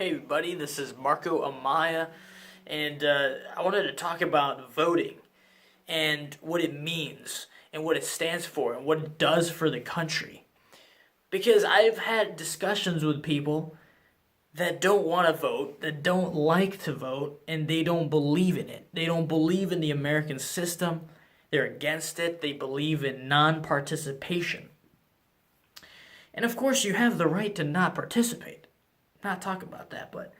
Hey everybody, this is Marco Amaya, and I wanted to talk about voting and what it means and what it stands for and what it does for the country. Because I've had discussions with people that don't want to vote, that don't like to vote, and they don't believe in it. They don't believe in the American system. They're against it. They believe in non-participation. And of course, you have the right to not participate. Not talk about that, but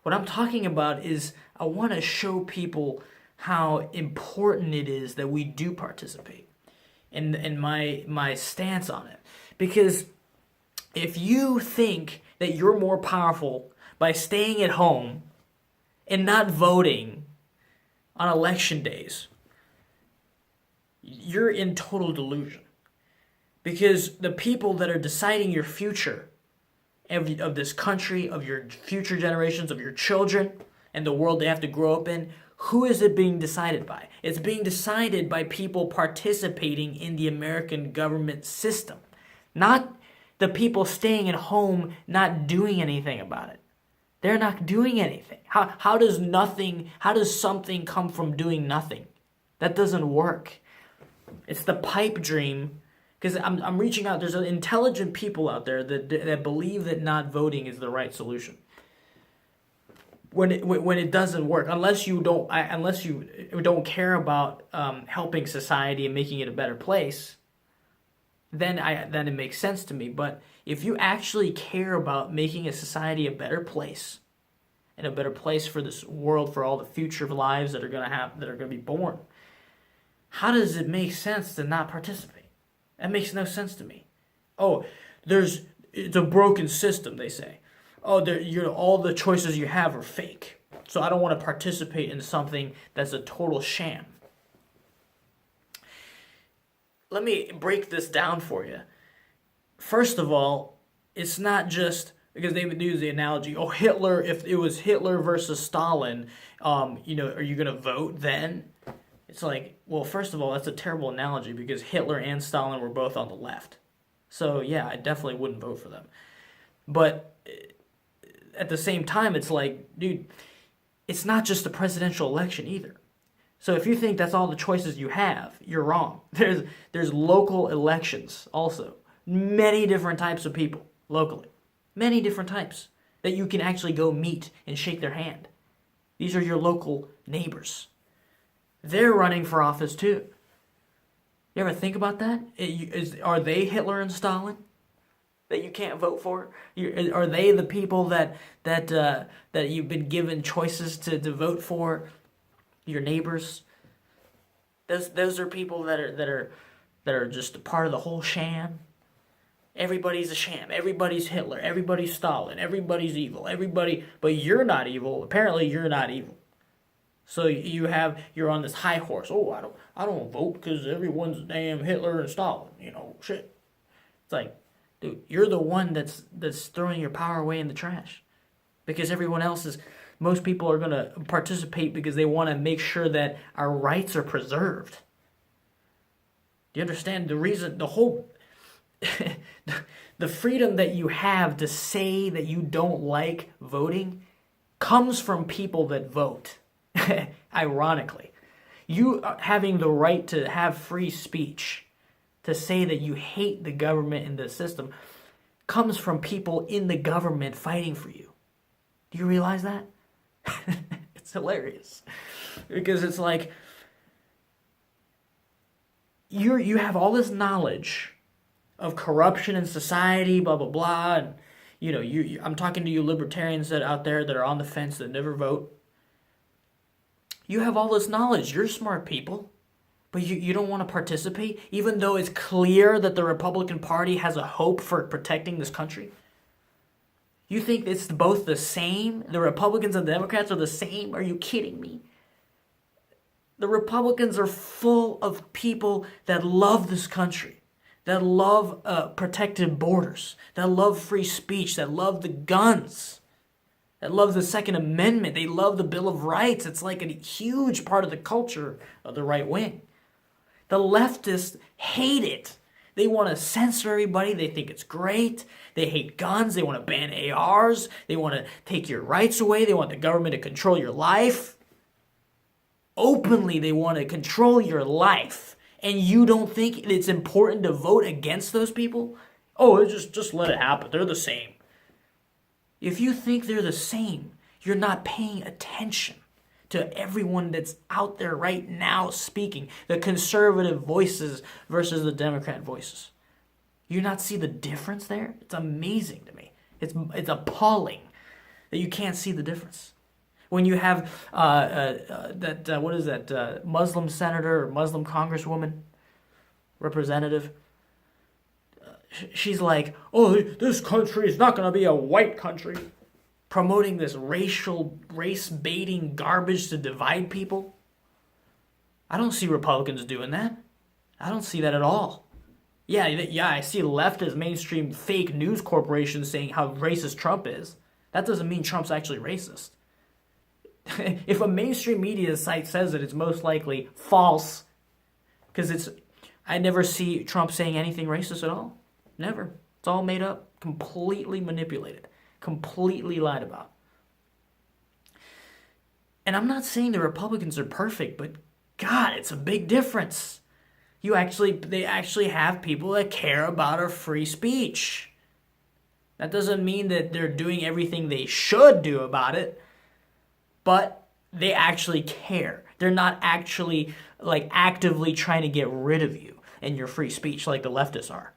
what I'm talking about is I want to show people how important it is that we do participate and my stance on it. Because if you think that you're more powerful by staying at home and not voting on election days, you're in total delusion. Because the people that are deciding your future of this country, of your future generations, of your children, and the world they have to grow up in, who is it being decided by? It's being decided by people participating in the American government system, not the people staying at home not doing anything about it. They're not doing anything. How does something come from doing nothing? That doesn't work. It's the pipe dream. Because I'm reaching out. There's intelligent people out there that believe that not voting is the right solution. When it doesn't work, unless you don't care about helping society and making it a better place, then it makes sense to me. But if you actually care about making a society a better place, and a better place for this world, for all the future lives that are gonna be born, how does it make sense to not participate? That makes no sense to me. Oh, it's a broken system, they say. Oh, all the choices you have are fake. So I don't want to participate in something that's a total sham. Let me break this down for you. First of all, it's not just because they would use the analogy, oh, Hitler, if it was Hitler versus Stalin, are you going to vote then? It's like, well, first of all, that's a terrible analogy because Hitler and Stalin were both on the left. So, yeah, I definitely wouldn't vote for them. But at the same time, it's like, dude, it's not just a presidential election either. So if you think that's all the choices you have, you're wrong. There's local elections also. Many different types of people locally. Many different types that you can actually go meet and shake their hand. These are your local neighbors. They're running for office too. You ever think about that? Are they Hitler and Stalin that you can't vote for? Are they the people that you've been given choices to vote for? Your neighbors. Those are people that are just a part of the whole sham. Everybody's a sham. Everybody's Hitler. Everybody's Stalin. Everybody's evil. But you're not evil. Apparently, you're not evil. So you're on this high horse. Oh, I don't vote because everyone's damn Hitler and Stalin. Shit. It's like, dude, you're the one that's throwing your power away in the trash, because most people are gonna participate because they want to make sure that our rights are preserved. Do you understand the reason? The whole the freedom that you have to say that you don't like voting comes from people that vote. Ironically, you having the right to have free speech, to say that you hate the government and the system, comes from people in the government fighting for you. Do you realize that? It's hilarious. Because it's like, you have all this knowledge of corruption in society, blah, blah, blah. And, I'm talking to you libertarians out there that are on the fence that never vote. You have all this knowledge. You're smart people. But you don't want to participate, even though it's clear that the Republican Party has a hope for protecting this country? You think it's both the same? The Republicans and the Democrats are the same? Are you kidding me? The Republicans are full of people that love this country, that love protected borders, that love free speech, that love the guns, that love the Second Amendment. They love the Bill of Rights. It's like a huge part of the culture of the right wing. The leftists hate it. They want to censor everybody. They think it's great. They hate guns. They want to ban ARs. They want to take your rights away. They want the government to control your life. Openly, they want to control your life. And you don't think it's important to vote against those people? Oh, just let it happen. They're the same. If you think they're the same, you're not paying attention to everyone that's out there right now speaking, the conservative voices versus the Democrat voices. You not see the difference there? It's amazing to me. It's appalling that you can't see the difference. When you have Muslim senator or Muslim congresswoman, representative, she's like, oh, this country is not going to be a white country. Promoting this race-baiting garbage to divide people. I don't see Republicans doing that. I don't see that at all. Yeah, I see leftist mainstream fake news corporations saying how racist Trump is. That doesn't mean Trump's actually racist. If a mainstream media site says it, it's most likely false. Because I never see Trump saying anything racist at all. Never. It's all made up, completely manipulated. Completely lied about. And I'm not saying the Republicans are perfect, but God, it's a big difference. They actually have people that care about our free speech. That doesn't mean that they're doing everything they should do about it, but they actually care. They're not actually actively trying to get rid of you and your free speech like the leftists are.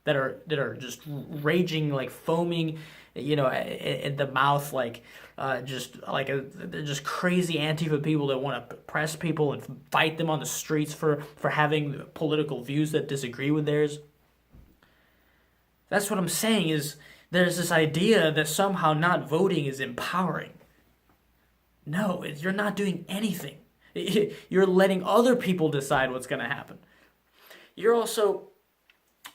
That are just raging, foaming, at the mouth, they're just crazy Antifa people that want to press people and fight them on the streets for having political views that disagree with theirs. That's what I'm saying is there's this idea that somehow not voting is empowering. No, you're not doing anything. You're letting other people decide what's going to happen. You're also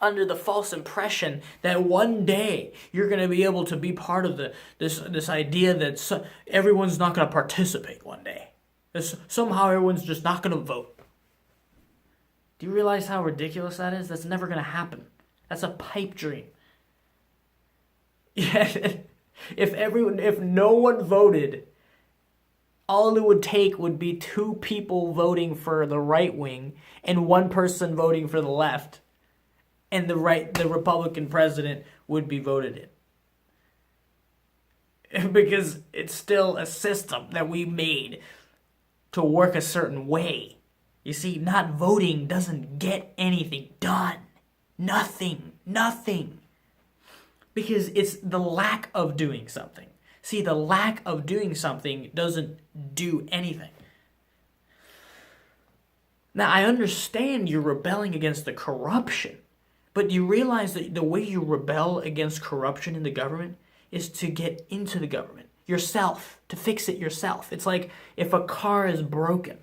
under the false impression that one day you're going to be able to be part of this idea that everyone's not going to participate one day. Somehow everyone's just not going to vote. Do you realize how ridiculous that is? That's never going to happen. That's a pipe dream. Yeah, if no one voted, all it would take would be 2 people voting for the right wing and 1 person voting for the left. And the Republican president would be voted in. Because it's still a system that we made to work a certain way. You see, not voting doesn't get anything done. Nothing. Because it's the lack of doing something. See, the lack of doing something doesn't do anything. Now, I understand you're rebelling against the corruption. But do you realize that the way you rebel against corruption in the government is to get into the government yourself, to fix it yourself? It's like if a car is broken,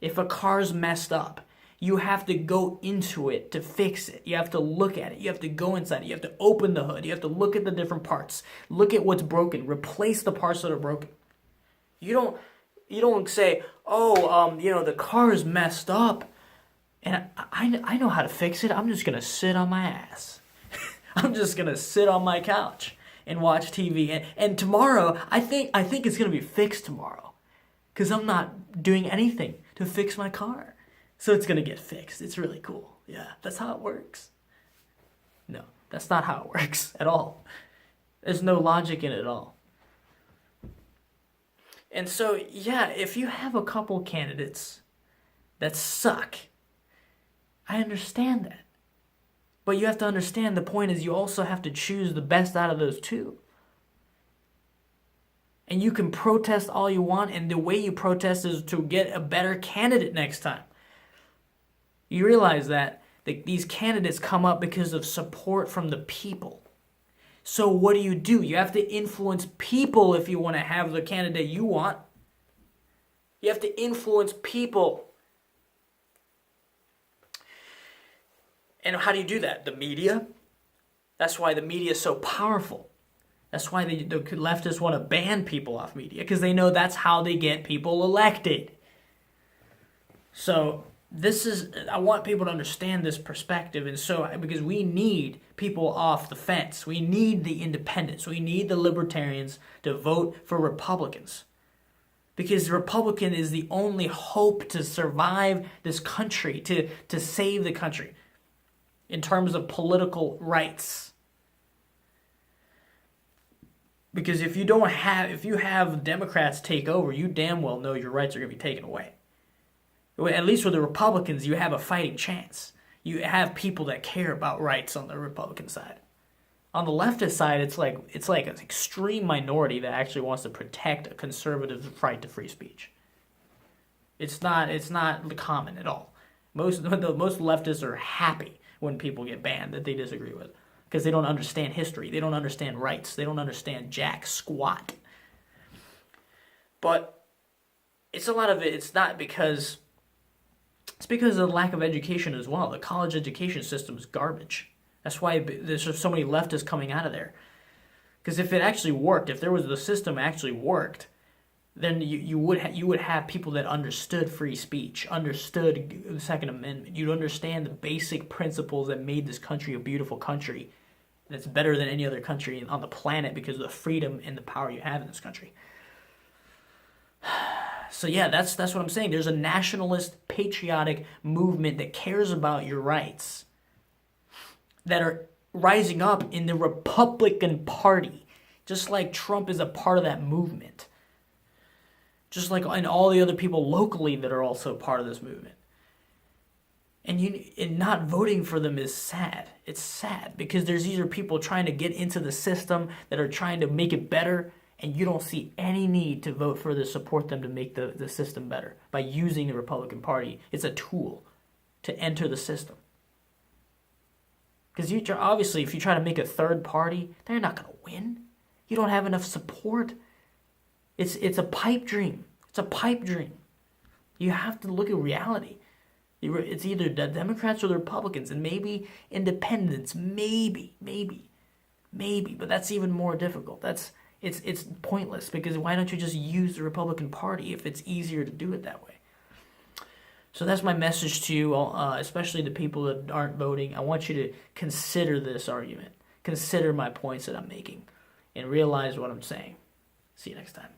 if a car's messed up, you have to go into it to fix it. You have to look at it. You have to go inside it. You have to open the hood. You have to look at the different parts. Look at what's broken. Replace the parts that are broken. You don't say, the car is messed up. And I know how to fix it. I'm just going to sit on my ass. I'm just going to sit on my couch and watch TV. And tomorrow, I think it's going to be fixed tomorrow. Because I'm not doing anything to fix my car. So it's going to get fixed. It's really cool. Yeah, that's how it works. No, that's not how it works at all. There's no logic in it at all. And so, yeah, if you have a couple candidates that suck, I understand that. But you have to understand the point is you also have to choose the best out of those 2. And you can protest all you want, and the way you protest is to get a better candidate next time. You realize that these candidates come up because of support from the people. So what do? You have to influence people if you want to have the candidate you want. You have to influence people. And how do you do that? The media. That's why the media is so powerful. That's why the leftists want to ban people off media, because they know that's how they get people elected. So I want people to understand this perspective, and so because we need people off the fence, we need the independents, we need the libertarians to vote for Republicans, because the Republican is the only hope to survive this country, to save the country in terms of political rights. Because if you have Democrats take over, you damn well know your rights are going to be taken away. At least with the Republicans, you have a fighting chance. You have people that care about rights on the Republican side. On the leftist side, it's like an extreme minority that actually wants to protect a conservative right to free speech. It's not common at all. Most leftists are happy when people get banned that they disagree with, because they don't understand history, they don't understand rights, they don't understand jack squat. But it's a lot of it. It's because of the lack of education as well. The college education system is garbage. That's why there's so many leftists coming out of there. Because if it actually worked, if the system actually worked, then you would have people that understood free speech, understood the Second Amendment. You'd understand the basic principles that made this country a beautiful country. That's better than any other country on the planet because of the freedom and the power you have in this country. So yeah, that's what I'm saying. There's a nationalist, patriotic movement that cares about your rights that are rising up in the Republican Party, just like Trump is a part of that movement. Just like and all the other people locally that are also part of this movement. And not voting for them is sad. It's sad because these are people trying to get into the system that are trying to make it better, and you don't see any need to vote for to support them to make the system better by using the Republican Party. It's a tool to enter the system. Because obviously, if you try to make a third party, they're not going to win. You don't have enough support. It's a pipe dream. It's a pipe dream. You have to look at reality. It's either the Democrats or the Republicans, and maybe independents, maybe, but that's even more difficult. It's pointless, because why don't you just use the Republican Party if it's easier to do it that way? So that's my message to you, especially the people that aren't voting. I want you to consider this argument, consider my points that I'm making, and realize what I'm saying. See you next time.